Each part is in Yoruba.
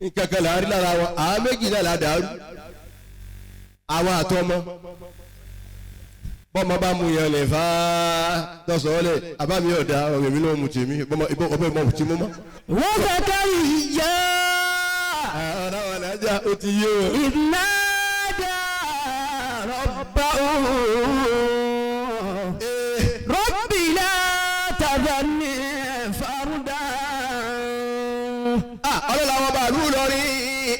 nǹkan kan là ń rí lára wọn àwọn méjì náà là dàrú àwọn àtọmọ bọ́mọ bá mú yẹn lè fà á tọ́sọ̀ọ́lẹ̀ àbámi ọ̀dà ọ̀rẹ́ mi náà mú tèmi ọbẹ̀ mọ̀ tí mo mọ̀. wọ́n kẹ́kẹ́ ìyá. ara wọn lájà ó ti yé o. ìnáda rọ̀bà rọ̀bì látàdà ní fàrúdà. ọlọ́lá wọn bá lù lọ́rí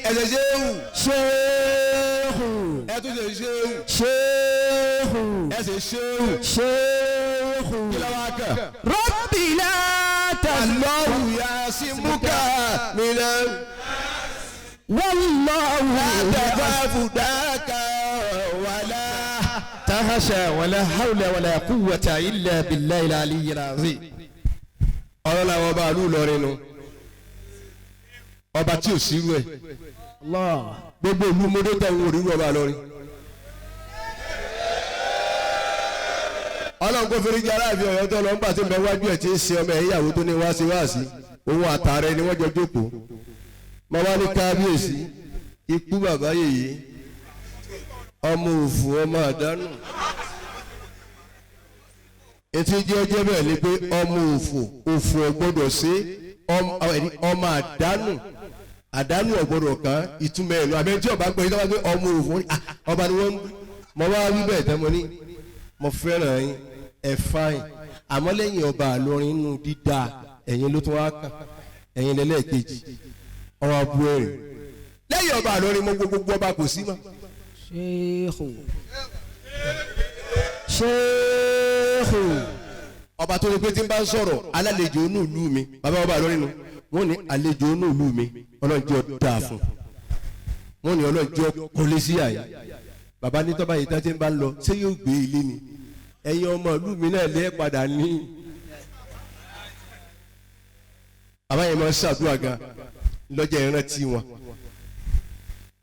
ẹ̀sẹ̀ ṣéwù. ṣéhù. ẹ̀tún ṣe ṣéwù. ṣéhù. ẹ̀sẹ̀ ṣéwù. ṣéhù. kí ló wá kàn. rọ̀bì látàdà. Allahu yasimuka minal. والله لا تخاف ذاك ولا تخشى ولا حول ولا قوة إلا بالله العلي العظيم. ọlọ́lá wọn bá lù lọ́rí nu ọba tí ò sí rú ẹ̀ gbogbo ìlú mọ́tò tẹ̀ ń wò rí ọba lọ́rí. ọlọ́run kò fẹ́rẹ́ jẹ́ aláàfin ọ̀yọ́ tó lọ ń gbà tó ń bẹ wájú ẹ̀ tí ń ṣe ọmọ ìyàwó tó ní wáṣíwáṣí òun àtàrẹ ni wọ́n jọ jókòó. màmá ní kábíyèsí ikú bàbá yèyé ọmọ òfò ọmọ àdánù etí jẹ́ ọjọ́ bẹ́ẹ̀ ni pé ọmọ òfò ọgbọ́dọ̀ ṣe ọmọ àdánù ọgbọ́dọ̀ kan ìtumọ̀ ẹ̀ lọ àbẹ́ tí ọba gbọ́ yìí tó bá gbé ọmọ òfò ọba ni wọ́n mọ wá wí bẹ́ẹ̀ tẹ́ mo ní mo fẹ́ràn yín ẹ̀ fáyìn àmọ́ lẹ́yìn ọba àlọ́rin inú dídá ẹ̀yin ló tún wá kàn ẹ̀yin lẹ́lẹ́ẹ̀kejì ọwọ́ abú ẹ̀rìn lẹ́yìn ọba àlọ́rin mọ́ gbogbo ọba kò sí mọ́. ṣéhù. ọba tó ní pé tí n bá ń sọ̀rọ̀ alálejò inú ìlú mi bàbá ọba àlọ́rin nu wọ́n ní àlejò inú ìlú mi ọlọ́jọ́ dáa fún wọ́n ní ọlọ́jọ́ kọ́lé sí àyè bàbá ní tọ́ba yìí tán tí ń bá ń lọ ṣé yóò gbé ilé ni ẹ̀yin ọmọ ìlú mi náà lẹ́ẹ̀ padà ní. bàbá yẹn máa ń ṣàdúrà gan lọ́jà ìrántí wọn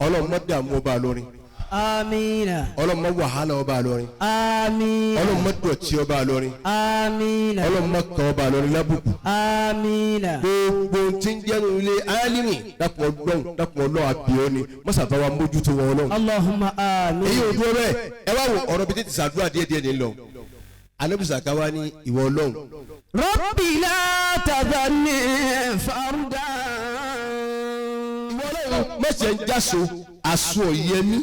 ọlọ́run mọ́ dààmú ọba àlọ́rin amina. ọlọ́run mọ́ wàhálà ọba àlọ́rin amina. ọlọ́run mọ́ dọ̀tí ọba àlọ́rin amina. ọlọ́run mọ́ kàn ọba àlọ́rin lábùkù. amina. gbogbo tí ń jẹ́nu ilé álímì dàpọ̀ ọlọ́run àbíọ́ ni mọ́sàbáwa mójútó wọn ọlọ́run. Allahumma amin. èyí ò dúró bẹ́ẹ̀ ẹ wá wo ọ̀rọ̀ bíi tètè sàdúrà díẹ̀díẹ̀ ní lọ anábìsà ká wá ní ìwọ ọlọ́run. Rabbi la tadhanni farda. ìwọ ọlọ́run mọ̀jẹ̀ ń jáso àṣù ọ̀yẹ́mí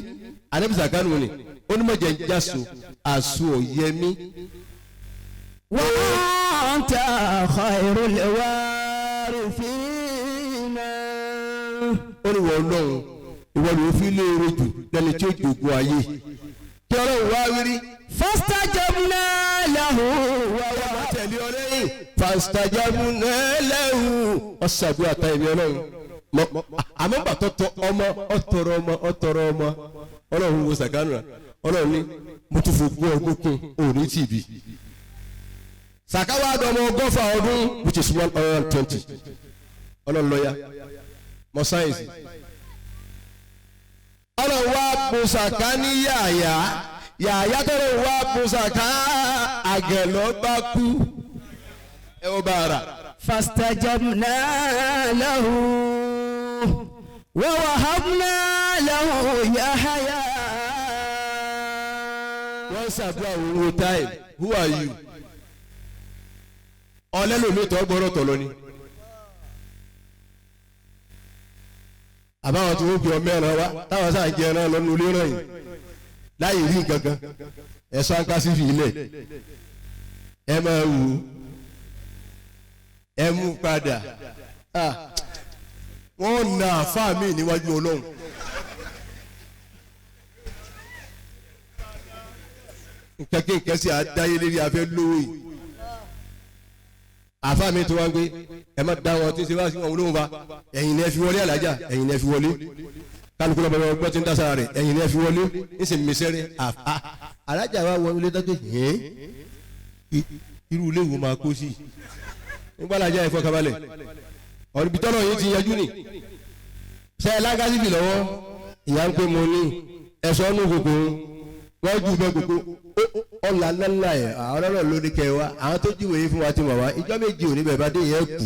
anábìsà ká nù ní ó ní mọ̀jẹ̀ ń jáso àṣù ọ̀yẹ́mí. wa anta khairul warithina. ó ní ìwọ ọlọ́run ìwọ ló fi léèrè jù lẹ́ni tí ó jòkó ayé kí ọlọ́run wá wírí. fastajabna lahu wa tẹ̀lé ọ lẹ́yìn fastajabna lahu ọ̀sàdúrà ta ẹ̀mí ọlọ́run àmọ́ bàtọ́ tọ ọmọ ọ̀tọ̀rọ̀ ọmọ ọlọ́run wo sàkánù rà ọlọ́run ní mo tún fò gbọ́ ọdún kún òní tìbí sàkáwá àdọ́mọ ọgọ́fà ọdún which is 120 ọlọ́run lọ́ya mọ sáyẹ̀nsì ọlọ́run wá bùsàká ní yàyà tọ́lọ̀ wá bùsàká àgẹ̀lọ́ bá kú ẹ ó bá ara. fastajabna lahu wa wahabna lahu Yahya. wọ́n ṣàdúrà owó táìm who are you? ọlẹ́lòmí tó gbọ́rọ̀ tọ̀lọ́ ni. àbáwọn tí wọ́n fi ọmọ ẹran wá táwọn sáà jẹ ẹran lọ́nu ilé ràn yìí láyé rí nǹkan kan ẹ̀sọ́ ankásí fi ilẹ̀ ẹ máa wù ú ẹ mú padà wọ́n na àfáà mi níwájú ọlọ́run. nǹkan kí nǹkan sì àdáyé lérí afẹ́ lówó yìí àfáà mi tó wá ń gbé ẹ má dá wọn tí ń ṣe wá sí wọn olóhùn fa ẹ̀yin ni ẹ fi wọlé alájà ẹ̀yin ni ẹ fi wọlé kálukú lọ́mọ ẹ̀rọ gbọ́ tí ń dására rẹ̀ ẹ̀yin ni ẹ fi wọlé ń sì mísẹ́rẹ́ alájà wa wọlé dájú irú ilé ìwò máa kó sí nígbà alájà ẹ̀fọ́ kabalẹ̀ ọ̀rẹ́bí tọ́lọ̀ yìí ti yanjú ni ṣe ẹ lágásífì lọ́wọ́ ìyá ń pè mọ́ ní ẹ̀sọ́ nù gbogbo wọ́n jù bẹ́ẹ̀ gbogbo ọ̀là ńlá ẹ̀ àwọn ọlọ́rọ̀ ló ní kẹ́ wa àwọn tó júwèé fún wa ti mọ̀ wá ìjọ méjì òní bẹ̀ẹ̀ bá dé yẹn kù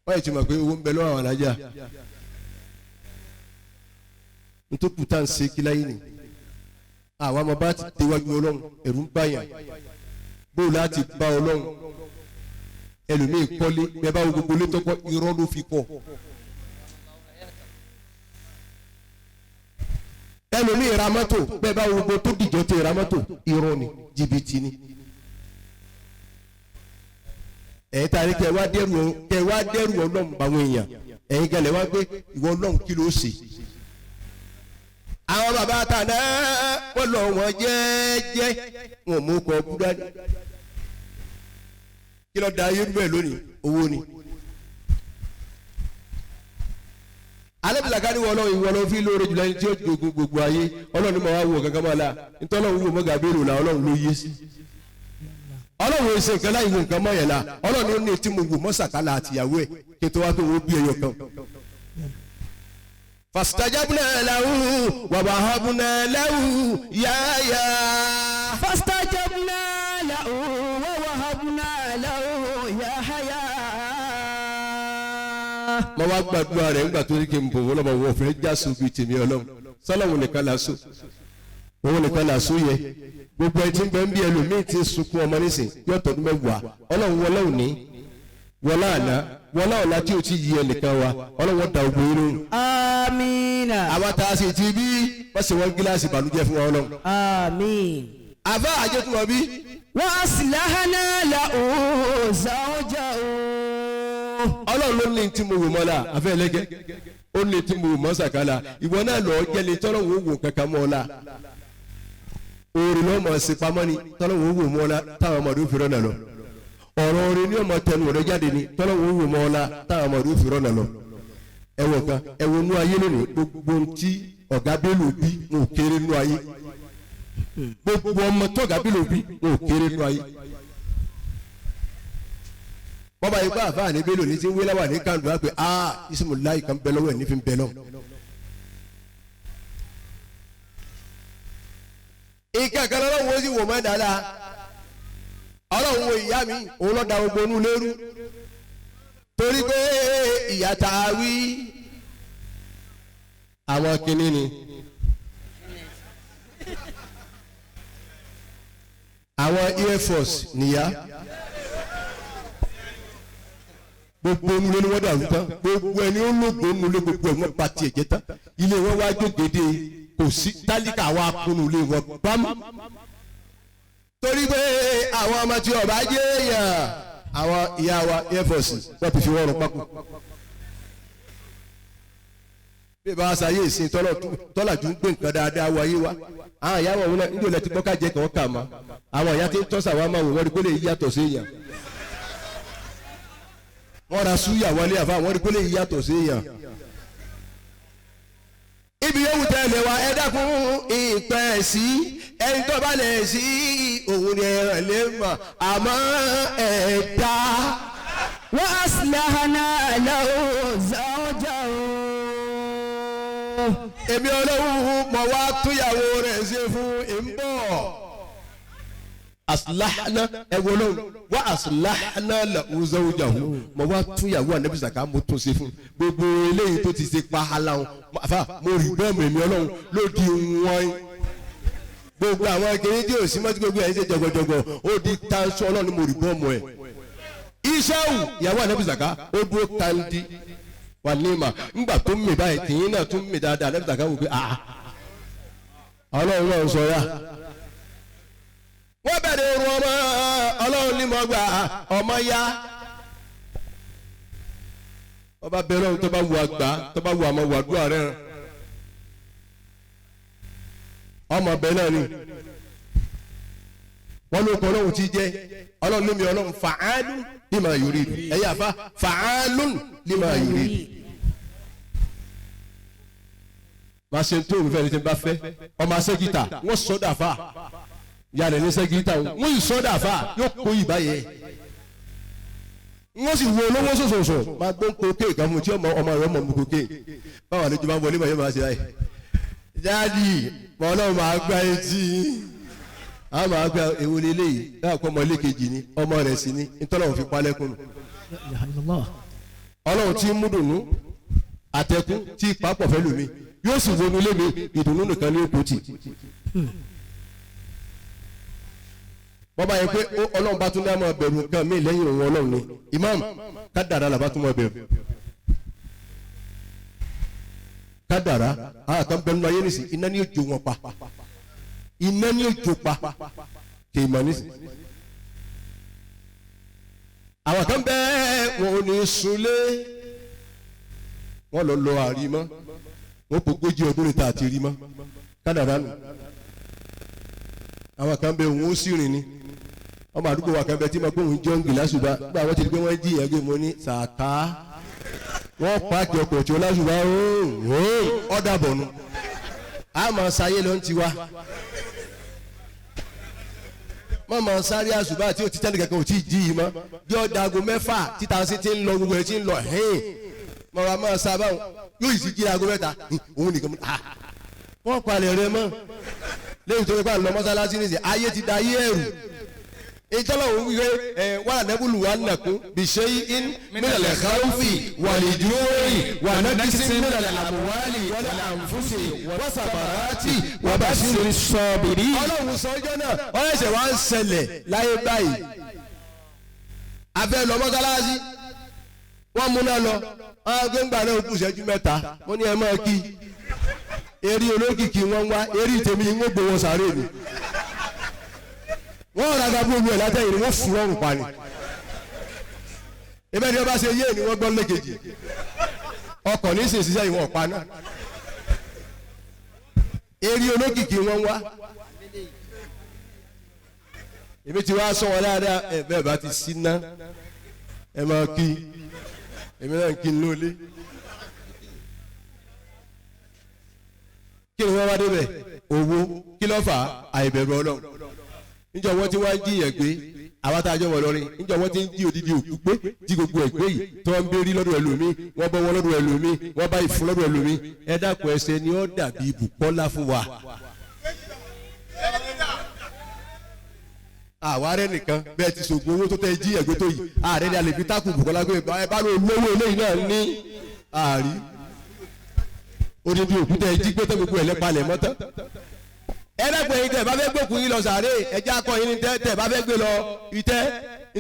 wọ́n yẹ ti mọ̀ pé owó ń bẹ lọ́wọ́ àwọn alájà nítorí kùtà ń ṣe kíláyé ni àwọn ọmọ bá ti déwájú ọlọ́run ẹ̀rù ń báyà bó láti bá ọlọ́run ẹlòmíì kọ́lé bẹ́ẹ̀ bá wo gbogbo létọ́kọ́ irọ́ ló fi kọ́ ẹlòmíì ra mọ́tò bẹ́ẹ̀ bá wo gbogbo tó dìjọ́ tó ra mọ́tò irọ́ ni jìbìtì ni ẹ̀yin tá a rí kẹ́ wá dẹ́rù ọlọ́run báwọn èèyàn ẹ̀yin gẹlẹ́ wá gbé ìwọ ọlọ́run kí ló ṣe àwọn bàbá tàná wọ́n lọ wọ́n jẹ́ẹ́jẹ́ wọn mú kọ búdání kí ló da ayé bẹ́ẹ̀ lónìí owó ni. alẹ́bìlàkà ni wọ́n lọ ìwọ lọ fi lóore jùlọ ẹni tí ó jogun gbogbo ayé ọlọ́run máa wá wò kankan máa la nítorí ọlọ́run wò mọ́gà bẹ́ẹ̀rù la ọlọ́run ló yé sí. ọlọ́run ò ṣe nǹkan láì wo nǹkan mọ́ yẹn la ọlọ́run ní tí mo wò mọ́sàkálà àtìyàwó ẹ̀ kí tó wá pé wọ́n bí ẹyọ kan. fastajabna lahu wa wahabna lahu yahya. fastajabna lahu wa wahabna lahu yahya. mo wá gbàdúrà rẹ̀ ńgbà tó ní kí n bò wọ́n lọ́mọ wọn fẹ́ já sóbi tèmi ọlọ́run sọ́lọ́run nìkan là so òun nìkan là so yẹ gbogbo ẹ ti ń bẹ ń bí ẹlòmíì ti ń sunkún ọmọ nísìn yóò tọdún mẹ́wàá ọlọ́run wọlé òní wọlé àná wọlé ọ̀la tí o ti yí ẹnìkan wa ọlọ́run da ògbó inú. amiina. àwọn tá a sì ti bí wọ́n sì wọ́n gíláàsì ìbànújẹ́ fún wa ọlọ́run. amiin. àbá àjẹtùmọ̀ bí. wa aslahana lahu zawjahu. ọlọ́run ló ní tí mo wò mọ́ la àfẹ́ ẹlẹ́gẹ́ ó ní tí mo wò mọ́ sàkálà ìwọ náà lọ́ọ́ jẹ́lẹ̀ tọ́lọ́wọ́ wò kankan mọ́ la oore ló mọ̀ sí pamọ́ ni tọ́lọ́wọ́ wò mọ́ la táwọn ọmọdé ó fi rọ́nà lọ ọ̀rọ̀ oore ní ọmọ tẹnu rẹ jáde ni tọ́lọ́wọ́ wò mọ́ la táwọn ọmọdé ó fi rọ́nà lọ ẹ̀wọ̀n kan ẹ̀wọ̀n nú ayé lónìí gbogbo ntí ọ̀gá bẹ́lú bí wọn ò kéré nú ayé gbogbo ọmọ tọ́gá bẹ́lú bí wọn ò kéré nú ayé bọ́bá yìí bá àfáà ní bẹ́lú ní ti ń wé láwà ní kàndùn á pé isimu láì kan bẹ́ lọ́wọ́ ẹ̀ nífi bẹ́ lọ́wọ́. ìkẹ́ kan lọ́wọ́ wo sì wò mọ́ dáadáa ọlọ́run wo ìyá mi òun lọ́ọ́ da gbogbo onú lérú torí pé ìyá tá a wí àwọn kinní ni àwọn air force nìyá gbogbo onúlé ni wọ́n dàrú tán gbogbo ẹni ó lóògbé onúlé gbogbo ẹ̀ wọ́n pa tiẹ̀ jẹ́ tán ilé wọn wá jókèdè kò sí tálíkà wa kúnnú ilé wọn bámú torí pé àwọn ọmọ tí ọba jẹ́ èèyàn àwọn ìyá wa air force wọ́n ti fi wọ́n rún pákó bí ìbá wa sáyé ìsìn tọ́làjú ń gbé nǹkan dáadáa wáyé wa àwọn ìyá wọn náà níjọ́ lẹ́tí gbọ́ká jẹ́ kí wọ́n kà má àwọn ìyá tí ń tọ́sà wa máa wò wọ́n rí pé lè yàtọ̀ sí èèyàn wọ́n ra súyà wọlé àfa wọ́n rí pé lè yàtọ̀ sí èèyàn. ibi yòówù tẹ́lẹ̀ wa ẹ dákun ìpẹ́ sí ẹni tó bá lẹ̀ sí òun ni ẹ̀ràn lè mọ̀ àmọ́ ẹ̀dá. wa aslahana lahu zawjahu. èmi ọlọ́run mọ̀ wá túyàwó rẹ̀ ṣe fún ìbọ̀. aslahana ẹwọlọ wa aslahana lahu zawjahu mo wá túyàwó Ànábì Sàká mo tún ṣe fún gbogbo eléyìí tó ti ṣe pahala wọn àfa mo rí bọ́ọ̀mù èmi ọlọ́run ló di wọ́n gbogbo àwọn akéwì tí ò sí mọ́tí gbogbo ẹ̀ ń ṣe jọgọjọgọ ó di tanṣọ ọlọ́run mo rí bọ́ọ̀mù ẹ̀ Ìṣàwù ìyàwó Ànábì Sàká ó dúró kandi wà níma ńgbà tó mì báyìí tìyín náà tún mì dáadáa Ànábì Sàká wò pé ọlọ́run náà sọ yá wọ́n bẹ̀rẹ̀ orun ọmọ ọlọ́run ní mọ́ gbà ọmọ ya ọba bẹ̀rẹ̀ ohun tó bá wù àgbà tó bá wù àmọ́ wù àdúrà rẹ̀ ọmọ bẹ̀rẹ̀ náà ni wọ́n ló kọ́ ọlọ́run ti jẹ́ ọlọ́run lémi ọlọ́run fa'alun lima yurid ẹ̀yà fa fa'alun lima yurid máa ṣe tó òun fẹ́ ni tí n bá fẹ́ ọmọ asẹ́gìtà wọ́n sọ́dà fa yàrá ní sẹ́gìtà wọ́n yìí sọ́dà fa yóò kó ìbáyẹ wọ́n sì wo olówó sòsòsò máa gbó kókè kan fún tí ọmọ rẹ mọ̀ mú kókè báwọn àlejò máa wọlé báyìí máa ṣe láyé jáde mọ ọlọ́run máa gbá etí àwọn máa gbá ewu lélẹ̀ yìí láàpọ̀ ọmọ ilé kejì ni ọmọ rẹ̀ sì ni nítorí òun fi palẹ́kùn nù ọlọ́run tí ń mú dùnú àtẹkùn tí pápọ̀ fẹ́ lómi yóò sì wọnú ilé mi ìdùnnú nìkan ní òkú tì. wọ́n bá yẹ pé ọlọ́run bá tún ní àmọ́ bẹ̀rù nǹkan mí lẹ́yìn òun ọlọ́run ni imam kádàrá làbá tún mọ́ bẹ̀rù. kádàrá àkàn bẹ̀rù náà ayé nìsí iná ní òjò wọn pa iná ní òjò pa kì í mọ̀ nísì. àwọn kan bẹ́ẹ̀ wọn ò ní sunlé wọn lọ àrímọ́ wọn kò gbójú ọdún níta àti rímọ́ kádàrá nù. àwọn kan bẹ́ẹ̀ wọn ó sì rìn ni ọmọ àdúgbò wa kan bẹ́ẹ̀ tí ma gbóhùn jọ́ǹgì lásùbà gbà wọ́n ti di pé wọ́n jí ìyàgé mo ní sàká wọ́n pààkì ọkọ̀ tí ó lásùbà ọ̀dà bọ̀nù àmọ́ sáyé ló ń tiwa mọ̀mọ́ sáré àṣùbà tí o ti tẹ́lẹ̀ kankan ò tí ì jí yìí mọ́ bí ọ̀dà aago mẹ́fà títa sí ti ń lọ gbogbo ẹ̀ ti ń lọ mọ̀ra máa sábà yóò yìí sí jí aago mẹ́ta òun nìkan mú wọ́n palẹ̀ rẹ mọ́ lẹ́yìn tó ń pa lọ mọ́sálásí nìyẹn ayé ti da ayé ẹ̀rù ìjọba òun wíwé wà nẹ́bùlù wà nàkún bìṣẹ́ in mílẹ̀ káwùfì wà lè dúró wà nàkísí mílẹ̀ àmúwálì wà àǹfùsì wà sàbàràtì wà bá sí sọ̀bìrì. ọlọ́run sọ ọjọ́ náà wọ́n ẹ̀sẹ̀ wá ń ṣẹlẹ̀ láyé báyìí abẹ́ lọ mọ́sálásí wọ́n múná lọ wọ́n gbé ńgbà náà kù ìṣẹ́jú mẹ́ta wọ́n ní ẹ máa kí eré olókìkí wọn wá eré tèmi ń gbé wọn sàárè mi wọ́n rà gàbó omi ẹ̀ látẹ̀yìn ni wọ́n fún ọrùn pa ni ebe ni wọ́n bá ṣe yé ni wọ́n gbọ́ lẹ́kejì ọkọ̀ ní ìsinsìnyí ìwọ̀n pa náà eré olókìkí wọn wá èmi ti wá sọ wọn dáadáa ẹ bẹ́ẹ̀ bá ti sí ná ẹ máa kí èmi náà ń kí lólé kí ni wọ́n wá débẹ̀ owó kí ló fà á àìbẹ̀rù Ọlọ́run níjọ wọn tí wọn ń jiyàn gbé àwọn tá a jọ wọ lọrin níjọ wọn tí ń jí odidi òkú pé jí gbogbo ẹ gbé yìí tí wọn ń bérí lọ́dọ̀ ẹlòmíì wọn bọ wọn lọ́dọ̀ ẹlòmíì wọn bá ìfún lọ́dọ̀ ẹlòmíì ẹ dákun ẹsẹ ni ó dàbí Bùkọ́lá fún wa. àwa rẹ nìkan bẹ́ẹ̀ ti sògùn owó tó tẹ jí ẹgbẹ tó yìí ààrẹ ni a lè fi tákù Bùkọ́lá pé ẹ bá lọ lówó eléyìí náà ní àárí odidi òkú tẹ jí gbé tó gbogbo ẹ lẹ́pàlẹ̀ mọ́tọ́ ẹlẹgbẹ yìí tẹ bá fẹ́ gbókùn yín lọ sàárè ẹjẹ akọ yín ní tẹ bá fẹ́ gbé lọ ìtẹ́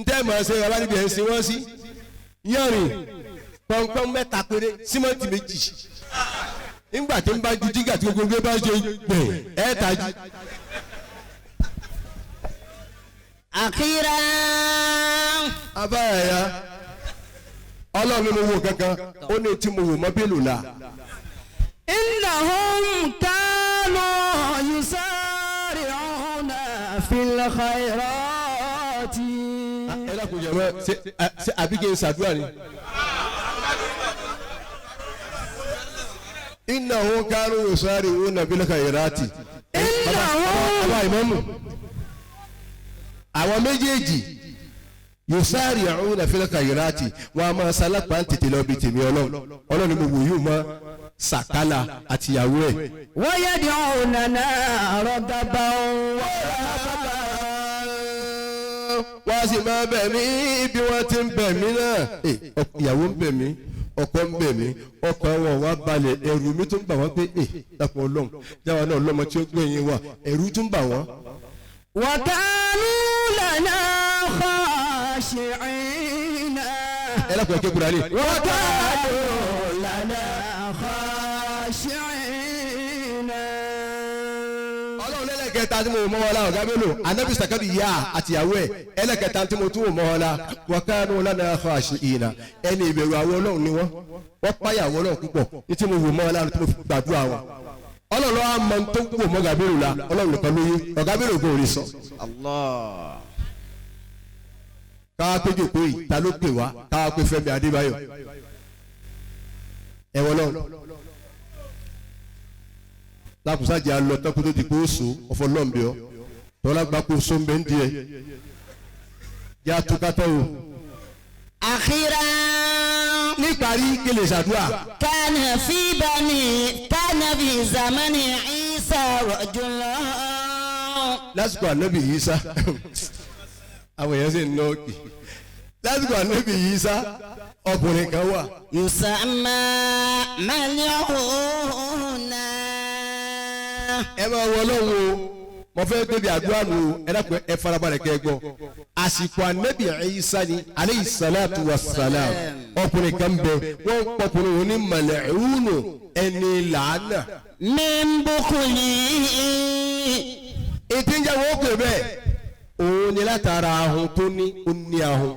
ntẹ mọ ẹsẹ ọba níbi ẹ ń sin wọn sí yẹrin pọnpọn mẹ́ta péré símẹ́ǹtì méjì nígbà tí ń bá ju jígà tí gbogbo bá ṣe gbẹ ẹ tají. àkírà. abáyà ya ọlọ́run ló wò kankan ó ní tí mo wò mọ́ bẹ́ẹ̀ lò la. إنهم كانوا يسارعون في الخيرات. ẹ dákun jẹ mọ ṣe àbí kí n ṣàdúrà ni. إنهم كانوا يسارعون في الخيرات. bàbá ìmáàmù àwọn méjèèjì yusari'una fil khayrati wọn a máa sálápá ń tètè lọ bí tèmi ọlọ́run ni mo wò yóò mọ sàkálà àtìyàwó ẹ̀. wa yad'unana ragaban wa rahaban. wọ́n á sì máa bẹ̀ mí bí wọ́n ti ń bẹ̀ mí náà. ìyàwó ń bẹ̀ mí ọkọ ń bẹ̀ mí ọkàn wọn wá balẹ̀ ẹ̀rù mi tún bà wọ́n pé dàpọ̀ ọlọ́run jáwa náà lọ́mọ tí ó gbẹ̀yìn wa ẹ̀rù tún bà wọ́n. wa kanu lana khashi'in. ẹ lọ́kùnrin kí kúrò ní. wa kanu lana khashi'in. ọlọ́run lẹ́lẹ́kẹta tí mo mọ́ wọn la ọ̀gá mélòó anabi sàkàbí yá àtìyàwó ẹ̀ ẹlẹ́kẹta tí mo tún wò mọ́ wọn la wa kanu lana khashi'in ẹni ìbẹ̀rù àwọn ọlọ́run ni wọ́n páyàwó ọlọ́run púpọ̀ ní tí mo wò mọ́ wọn la tí mo fi gbàdúrà wọn ọlọ́run á mọ tó wò mọ́ gàbérù la ọlọ́run nìkan ló yé ọ̀gá mélòó kò rí sọ. káwá pé jòkó yìí ta ló pè wá káwá pé Fẹ́mi Adébáyọ̀ ẹ̀wọ̀n náà lákùsájì alọ tán kó tó di kó so ọ̀fọ̀ lọ́nbẹ̀ ọ́ tọ́lá gba kó so ń bẹ́ ń di ẹ̀ yá tukátọ́ o. àkírà. níparí kéle ṣàdúrà. kánà fi zamani Isa rajulun. lásìkò ànábì Ìsá àwọn èèyàn sì ń nọ òkè lásìkò ànábì Ìsá ọkùnrin kan wà يسمى ملعونا. ẹ máa wọ lọ́wọ́ mo fẹ́ débi àdúrà nù ẹ dákun ẹ farabalẹ̀ kẹ́ ẹ gbọ́ àsìkò Ànábì Ìsá ni aleyhi salatu wa salam ọkùnrin kan bẹ wọ́n pọkùnrin òní mal'unu ẹni làánà. من بخله ètí ń jẹ́ wọ́n pè bẹ́ẹ̀ òun ni látara ahun tó ní ó ní ahun.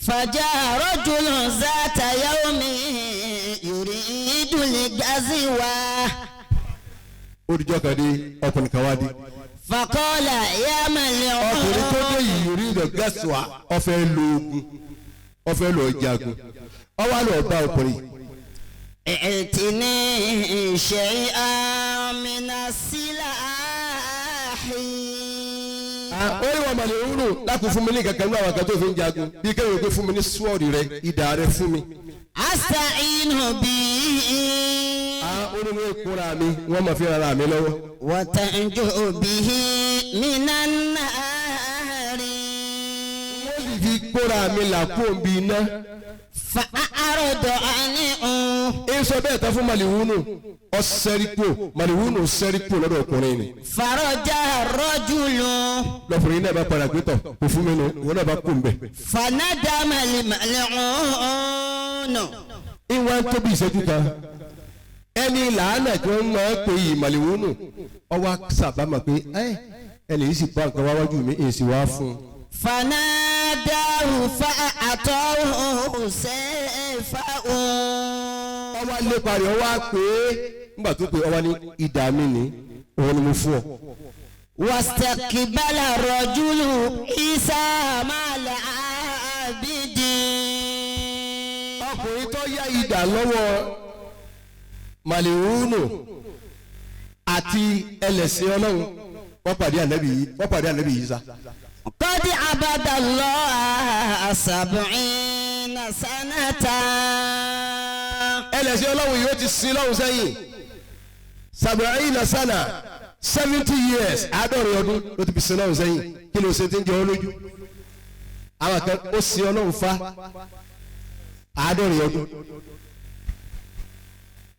فجاء رجل ذات يوم يريد الغزوة olùjọ́ kan dé ọkùnrin kan wá dé. فقال يا ọkùnrin tó dé ملعون yìí rí lọ gẹ́sùà ọ̀fẹ́ lo ogun ọ̀fẹ́ lọ jagun ọwọ́ lọ bá ọkùnrin. ائتني شيئا من السلاح. ó ní wọn màlẹ̀ òwúrò láti fún mi ní kankan ní àwọn kan tó fi ń jagun bí kéwòn pé fún mi ní sword rẹ idà rẹ fún mi. أستعين به ó ní wọ́n kóra mi wọ́n máa fi rárá mi lọ́wọ́. وتنجو به من النار. wọ́n sì fi kóra mi là kó bí iná. فأعرض عنه ẹ sọ bẹ́ẹ̀ tán fún màlìwúnù ọ̀sẹ̀ríkò màlìwúnù sẹ́ríkò lọ́dọ̀ ọkùnrin ni. فرجع الرجل lọ́kùnrin náà bá padà gbé tọ̀ kò fún mi nù ìwọ náà bá kó ń bẹ̀. فندم الملعون. ìwọ̀n tóbi ìṣẹ́jú kan ẹni làánà tí wọ́n máa ń pè yìí màlìwúnù ọwọ́ sábàámà pé ẹni yìí sì bá nǹkan wáwájú mi èsì wá fún un. فناداه فأعطاه سيفه. ọwọ́ lépa rẹ̀ ọwọ́ pé nígbà tó pé ọwọ́ ní idà mi ni òun ni mo fún ọ. واستقبل الرجل عيسى مع العابد. ọkùnrin tó yá idà lọ́wọ́ màlìwúnù àti ẹlẹ́sìn ọlọ́run wọ́n pàdé ànábì Ìsá. قد عبد الله 70 سنة. ẹlẹ́sìn ọlọ́run yìí ó ti sin lọ́run sẹ́yìn 70 sana 70 years àádọ́rin ọdún ló ti fi sin lọ́run sẹ́yìn kí ló ṣe ti ń jẹ ọ́ lójú. àwọn kan ó sin ọlọ́run fa àádọ́rin ọdún.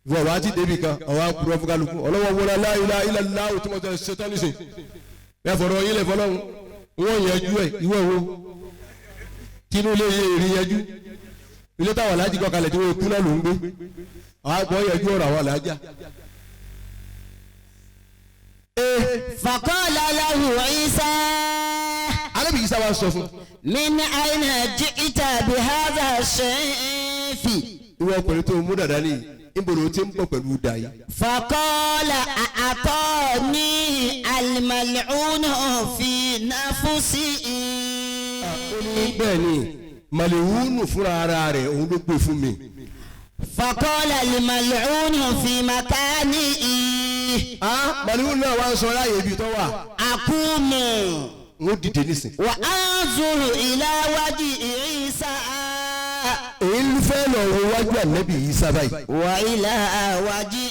ìwọ wàá ti débi kan ọwọ́ àkùrọ̀ fún kálukú ọlọ́wọ́ wọlé la ilaha illallah tí mo tẹ̀ ṣe tán nísìn bẹ́ẹ̀ fọ̀rọ̀ yín lẹ̀ fọlọ́run wọ́n yẹjú ẹ̀ ìwọ wo kínú lè yẹ èrè yẹjú ilé táwọn aláàjì kọ kalẹ̀ tí wọ́n kú náà ló ń gbé àwọn àgbọ̀ yẹjú ọ̀rọ̀ àwọn aláàjà. فقال له عيسى alábì Ìsá wa sọ fún. من أين جئت بهذا السيف؟ ìwọ ọkùnrin tó mú dàda ní ìbòrò tí ń bọ̀ pẹ̀lú dà yìí. فقال أعطاني الملعون في نفسي. ó ní bẹ́ẹ̀ ni màlìwúnù fúnra ara rẹ̀ òun ló gbé fún mi. فقال الملعون في مكانه. màlìwúnù náà wá ń sọ láàyè ibi tó wà. أقوم n ó dìde nísìn. وأنظر إلى وجه عيسى èyí ń fẹ́ lọ wo wájú ànábì Ìsá báyìí. وإلى وجه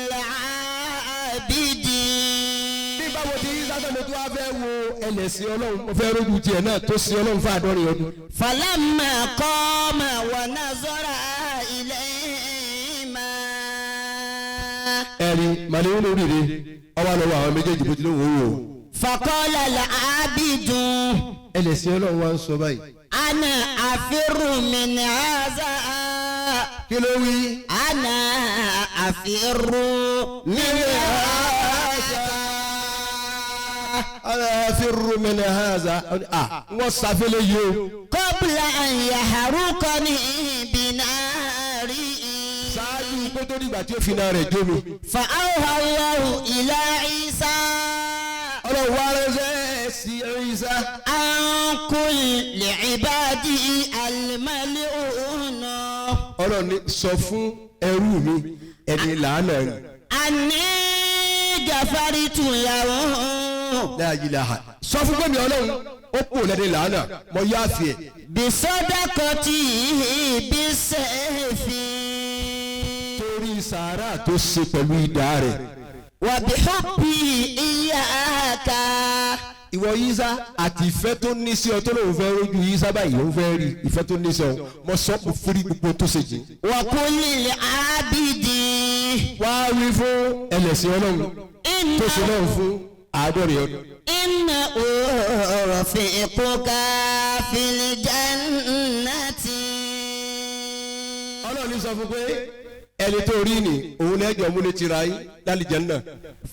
العابد. bí báwo ti Ìsá tó mo tún wá fẹ́ wo ẹlẹ́sìn ọlọ́run mo fẹ́ rójú tiẹ̀ náà tó sin ọlọ́run fún àádọ́rin ọdún. فلما قام ونظر إليهما. ẹ̀rí màlìwúnù rírì ọwọ́ lọ́wọ́ àwọn méjèèjì bó ti lóun wò. فقال العابد ẹlẹ́sìn ọlọ́run wá ń sọ báyìí. أنا أفر من هذا. kí ló wí. أنا أفر من هذا. أنا أفر من هذا. wọ́n sàfẹ́lẹ̀ yìí o. قبل أن يحرقني بناري. ṣáájú kó tó dìgbà tí ó fi náà rẹ̀ jó mi. فأوحى الله إلى عيسى ọlọ́run wá rẹ́sẹ̀ sí Ìsá. أن قل لعبادي الملعون ọlọ́run ní sọ fún ẹrú mi ẹni làánà rẹ̀. أني غفرت له. la ilaha. sọ fún gómìnà ọlọ́run ó kú lẹ́ni làánà mo yá fi ẹ̀. بصدقتي بالسيف torí sàárà tó ṣe pẹ̀lú idà rẹ̀. وبحبي إياك. ìwọ Ìsá àti ìfẹ́ tó ní sí ọ tó lóun fẹ́ rojú Ìsá báyìí òun fẹ́ rí ìfẹ́ tó ní sí ọ mọ sọ́ọ̀pù fúri gbogbo tó ṣe jìn. وكل العابد wá wí fún ẹlẹ́sìn ọlọ́run tó ṣe lọ́run fún 100 ọdún. إنه رفيقك في الجنة. ọlọ́run ní sọ fún pé ẹni tó rí ni òun lẹ́jọ́ múlẹ̀ tira yín lálìjánnà.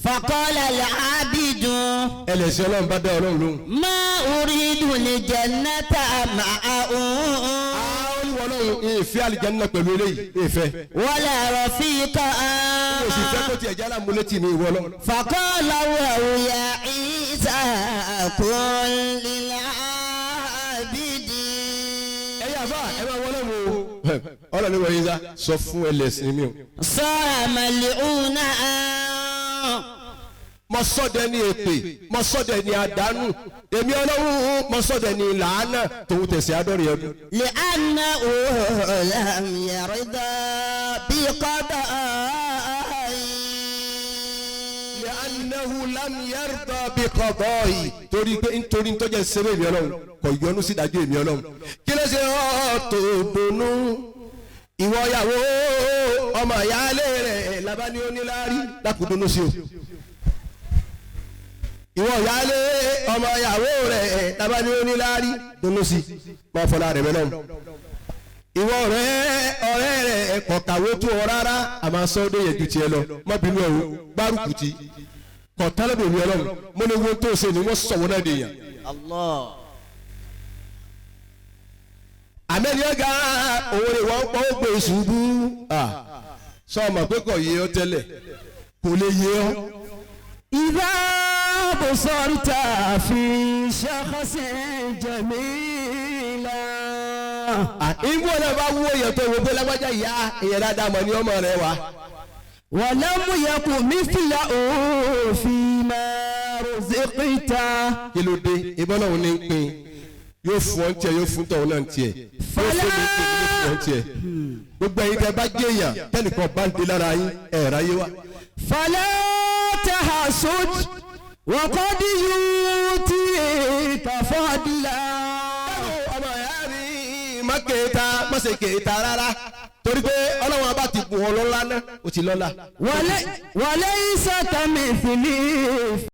فقال العابد ẹlẹ́sìn ọlọ́run bá dá ọlọ́run lóhùn. ما أريد الجنة معه ọlọ́run ìfẹ́ àlìjánnà pẹ̀lú eléyìí ìfẹ́. ولا رفيقا. kò sì fẹ́ kó tiẹ̀ jálá múlẹ̀ tì ní ìwọ ọlọ́run. فقال وهو يا عيسى كل للعابد. ẹ̀yà bá ẹ máa wọlé wo ọlọ́run ìwọ Ìsá sọ fún ẹlẹ́sìn mi o. صار ملعونا. mọ́sọ́dẹ̀ ní èpè mọ́sọ́dẹ̀ ní àdánù èmi ọlọ́run mọ́sọ́dẹ̀ ní làánà tòun tẹ̀sí 100 ọdún. لأنه لم يرضى بقضائي. لأنه لم يرضى بقضائي torí pé nítorí ntọ́jà sẹ́rẹ̀ èmi ọlọ́run kò yọnu sí ìdájọ́ èmi ọlọ́run. kí ló ṣe tó dùnú ìwọ ìyàwó ọmọ ìyáálé rẹ̀ labani oníláárí lákòódónú sí o. ìwọ ìyáálé ọmọ ìyàwó rẹ̀ labani oníláárí dónú sí máa fọlá rẹ̀ mẹ́lọ́m. ìwọ ọ̀rẹ́ rẹ̀ kọ̀kàwé tó ọ rárá àmọ́ sọ́dọ̀ yẹn ju tiẹ̀ lọ má bínú ọ̀hún gbárùkù tí kọ̀tálẹ́bẹ̀ mi ọlọ́run mo ní wo tó ṣe ni wọ́n sọ̀wọ́ náà dè yàn. Allah. àmẹ́ni ọ̀gá òun ni wọ́n pọ́ ó gbé ṣubú sọ ma pé kò yé ọ tẹ́lẹ̀ kò lè yé ọ. إذا بصرت في شخص جميلا. ìgbó náà bá wú èèyàn tó wo pé lágbájá ìyá èèyàn dáadáa mọ̀ ní ọmọ rẹ wa. ولم يكن مثله فيما رزقت. kí ló dé ìbọn náà ní pín yóò fún ọ ń tiẹ̀ yóò fún tọ̀hún náà ń tiẹ̀ yóò fún mi tiẹ̀ yóò fún ọ ń tiẹ̀ gbogbo ẹ̀yin tẹ́ bá jẹ́ èèyàn tẹ́nìkan bá ń dé lára yín ráyé wa. فلا تحسد وقد يؤتيك فضلا. ọmọ ìyá mi má kéta má ṣe kéta rárá torí pé ọlọ́run bá ti bù ọ lọ́lá náà ó ti lọ́lá. وليس كمثله